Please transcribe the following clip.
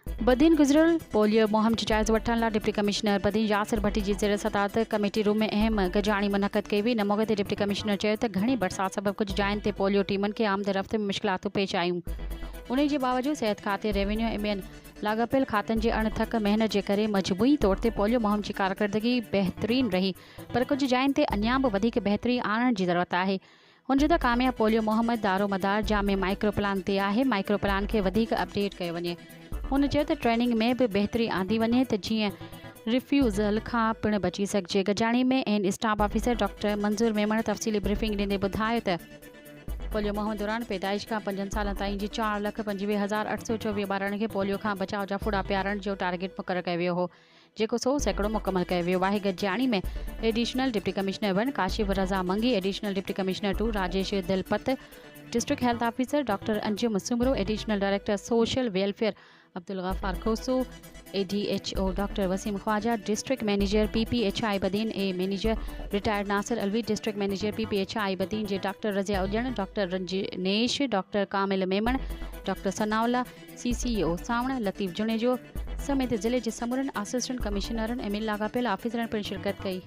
Badin गुजरियल polio मुहिम जो जाइज़ो वठण लाइ डिप्टी कमिश्नर बदीन यासिर भट्टी जी ज़ेर सदारत कमेटी रूम में अहम गजाणी मुनक़द कई हुई। इन मौक़े ते डिप्टी कमिश्नर चयो त घणी बरसात सबबि कुझु जायुनि ते पोलियो टीमनि खे आमद रफ़्त में मुश्किलातूं पेश आयूं। उन जे बावजूद सेहत खाते, रेवेन्यू ऐं ॿियनि लाॻापियल खातनि जे अणथक महिनत जे करे मजमूई तौर ते पोलियो मुहिम जी कारकर्दगी बहितरीन रही, पर कुझु जायुनि ते अञा बि वधीक बहितरी आणण जी ज़रूरत आहे। हुन जो त कामयाब पोलियो मुहिम दारोमदार जामे माइक्रो प्लान ते आहे। माइक्रो प्लान खे वधीक अपडेट कयो वञे। हुन चयो त ट्रेनिंग में बि बहितरी आंदी वञे त जीअं रिफ्यूज़ल खां पिणु बची सघिजे। गजाणी में एन स्टाफ ऑफिसर डॉक्टर मंज़ूर मेमण तफ़सीली ब्रीफिंग ॾींदे ॿुधायो त पोलियो मुहिम दौरान पैदाइश खां 5 सालनि ताईं जी 4,25,824 ॿारनि खे पोलियो खां बचाव जा फुड़ा पियारण जो टारगेट मुक़ररु कयो वियो हो, जेको 100% मुकमल कयो वियो आहे। गजाणी में additional deputy commissioner 1 Kashif Raza Mangi, additional deputy commissioner 2 Rajesh Dilpat, district health officer doctor Anjum Soomro, additional director social welfare Abdul Ghaffar Khoso, ADHO doctor Waseem Khawaja, district manager PPHI Badin, manager retired Nasir Alvi, district manager PPHI Badin जे doctor Razia Ujjan, doctor Ranjanesh, doctor Kamil Memon, doctor Sanaullah, CCO Sawan, Latif Junejo समेत ज़िले जे समूरनि असिस्टेंट कमिश्नरनि ऐं लाॻापियल ऑफिसरनि पिणु शिरकत कई।